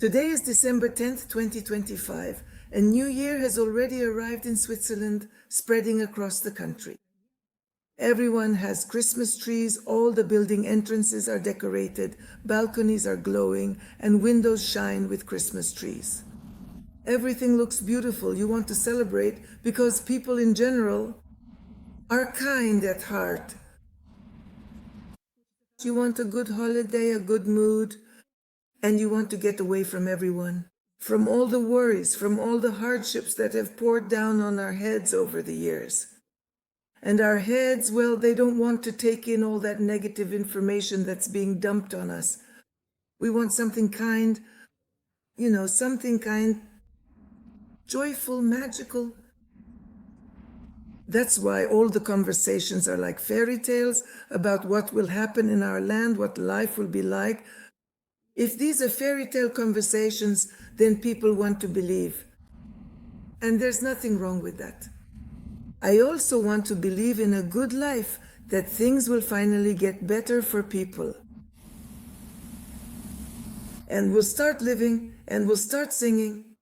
Today is December 10th, 2025, and New Year has already arrived in Switzerland, spreading across the country. Everyone has Christmas trees, all the building entrances are decorated, balconies are glowing, and windows shine with Christmas trees. Everything looks beautiful. You want to celebrate because people in general are kind at heart. You want a good holiday, a good mood, and you want to get away from everyone, from all the worries, from all the hardships that have poured down on our heads over the years. And our heads, well, they don't want to take in all that negative information that's being dumped on us. We want something kind, something kind, joyful, magical. That's why all the conversations are like fairy tales about what will happen in our land, what life will be like. If these are fairy tale conversations, then people want to believe. And there's nothing wrong with that. I also want to believe in a good life, that things will finally get better for people. And we'll start living, and we'll start singing.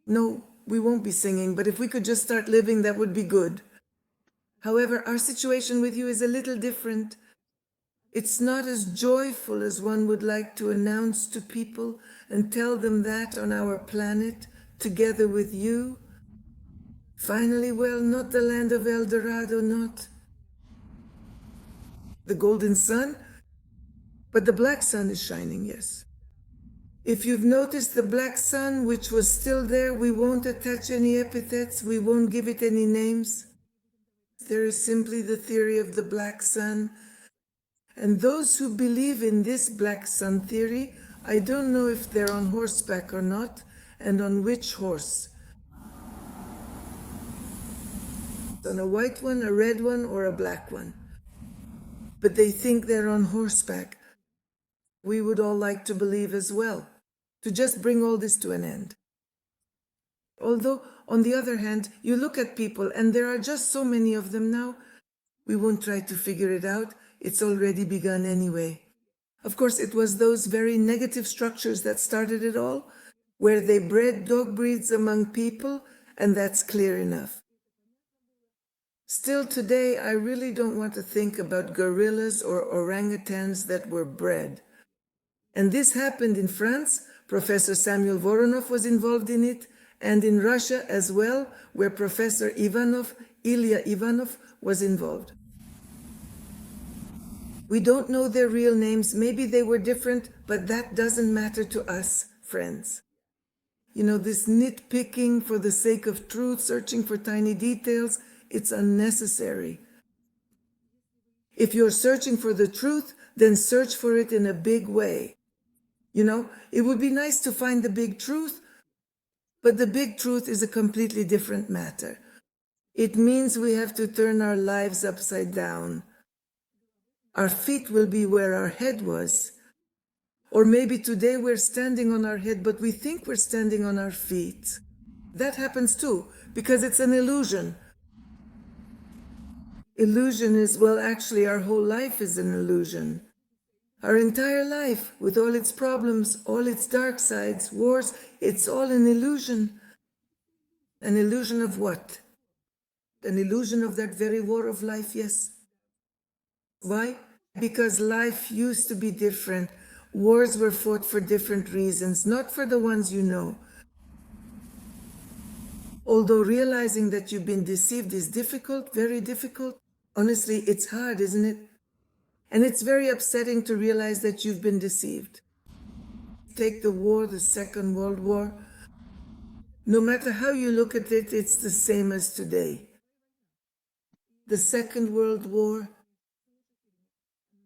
No, we won't be singing, but if we could just start living, that would be good. However, our situation with you is a little different. It's not as joyful as one would like to announce to people and tell them that on our planet, together with you. Finally, well, not the land of El Dorado, not the golden sun, but the black sun is shining, yes. If you've noticed the black sun, which was still there, we won't attach any epithets, we won't give it any names. There is simply the theory of the black sun. And those who believe in this black sun theory, I don't know if they're on horseback or not, and on which horse. On a white one, a red one, or a black one. But they think they're on horseback. We would all like to believe as well, to just bring all this to an end. Although, on the other hand, you look at people and there are just so many of them now, we won't try to figure it out. It's already begun anyway. Of course, it was those very negative structures that started it all, where they bred dog breeds among people, and that's clear enough. Still today, I really don't want to think about gorillas or orangutans that were bred. And this happened in France. Professor Samuel Voronov was involved in it, and in Russia as well, where Professor Ilya Ivanov was involved. We don't know their real names. Maybe they were different, but that doesn't matter to us, friends. This nitpicking for the sake of truth, searching for tiny details, it's unnecessary. If you're searching for the truth, then search for it in a big way. It would be nice to find the big truth, but the big truth is a completely different matter. It means we have to turn our lives upside down. Our feet will be where our head was. Or maybe today we're standing on our head, but we think we're standing on our feet. That happens too, because it's an illusion. Illusion is, well, actually our whole life is an illusion. Our entire life, with all its problems, all its dark sides, wars, it's all an illusion. An illusion of what? An illusion of that very war of life, yes. Why? Because life used to be different. Wars were fought for different reasons, not for the ones you know. Although realizing that you've been deceived is difficult, very difficult. Honestly, it's hard, isn't it? And it's very upsetting to realize that you've been deceived. Take the war, the Second World War. No matter how you look at it, it's the same as today. The Second World War.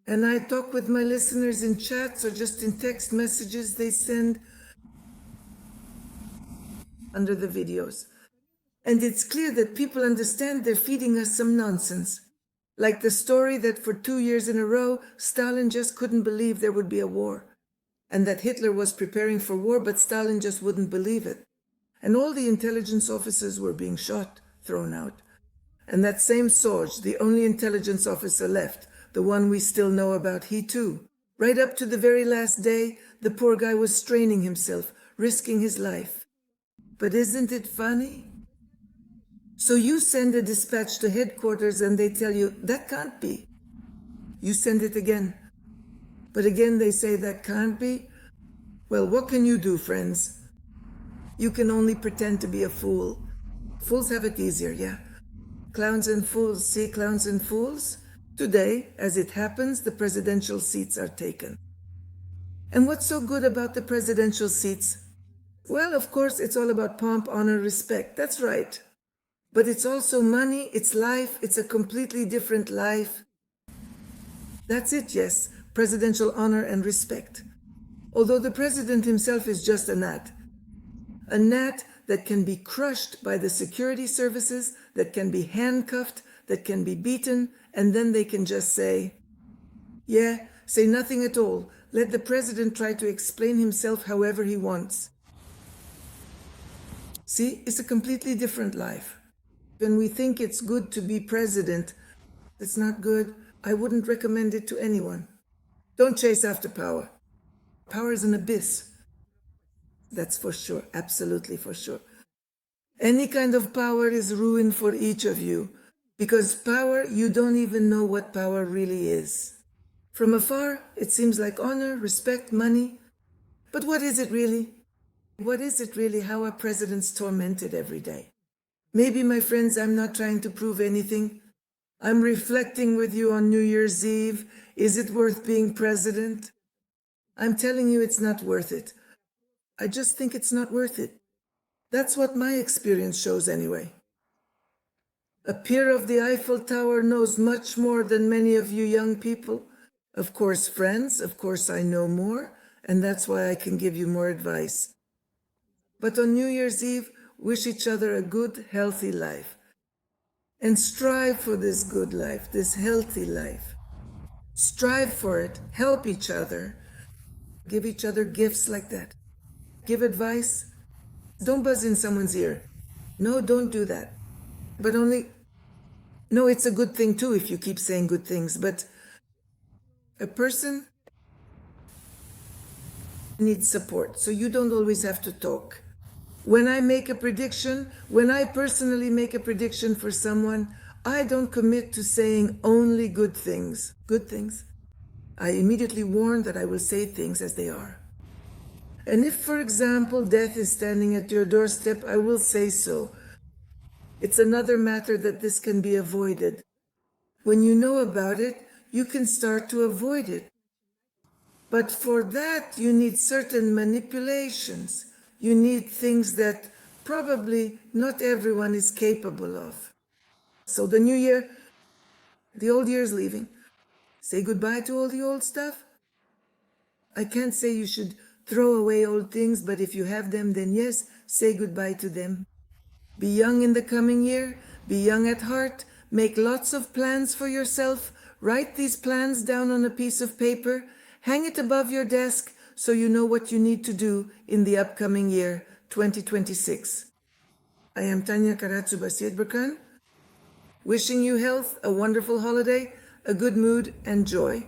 And I talk with my listeners in chats or just in text messages they send under the videos. And it's clear that people understand they're feeding us some nonsense. Like the story that for 2 years in a row, Stalin just couldn't believe there would be a war. And that Hitler was preparing for war, but Stalin just wouldn't believe it. And all the intelligence officers were being shot, thrown out. And that same Sorge, the only intelligence officer left, the one we still know about, he too. Right up to the very last day, the poor guy was straining himself, risking his life. But isn't it funny? So you send a dispatch to headquarters and they tell you, that can't be. You send it again. But again they say that can't be. Well, what can you do, friends? You can only pretend to be a fool. Fools have it easier, yeah. Clowns and fools, see clowns and fools? Today, as it happens, the presidential seats are taken. And what's so good about the presidential seats? Well, of course, it's all about pomp, honor, respect. That's right. But it's also money, it's life, it's a completely different life. That's it, yes, presidential honor and respect. Although the president himself is just a gnat that can be crushed by the security services, that can be handcuffed, that can be beaten, and then they can just say nothing at all. Let the president try to explain himself however he wants. See, it's a completely different life. When we think it's good to be president, it's not good. I wouldn't recommend it to anyone. Don't chase after power. Power is an abyss. That's for sure, absolutely for sure. Any kind of power is ruin for each of you, because power, you don't even know what power really is. From afar, it seems like honor, respect, money. But what is it really? What is it really how are presidents tormented every day? Maybe, my friends, I'm not trying to prove anything. I'm reflecting with you on New Year's Eve. Is it worth being president? I'm telling you it's not worth it. I just think it's not worth it. That's what my experience shows anyway. A peer of the Eiffel Tower knows much more than many of you young people. Of course, friends, of course I know more, and that's why I can give you more advice. But on New Year's Eve, wish each other a good, healthy life. And strive for this good life, this healthy life. Strive for it, help each other, give each other gifts like that. Give advice. Don't buzz in someone's ear. No, don't do that. But no, it's a good thing too if you keep saying good things, but a person needs support, so you don't always have to talk. When I personally make a prediction for someone, I don't commit to saying only good things. Good things. I immediately warn that I will say things as they are. And if, for example, death is standing at your doorstep, I will say so. It's another matter that this can be avoided. When you know about it, you can start to avoid it. But for that, you need certain manipulations. You need things that probably not everyone is capable of. So the new year, the old year is leaving. Say goodbye to all the old stuff. I can't say you should throw away old things, but if you have them, then yes, say goodbye to them. Be young in the coming year. Be young at heart. Make lots of plans for yourself. Write these plans down on a piece of paper. Hang it above your desk so you know what you need to do in the upcoming year, 2026. I am Tanya Karatsu Basiet wishing you health, a wonderful holiday, a good mood, and joy.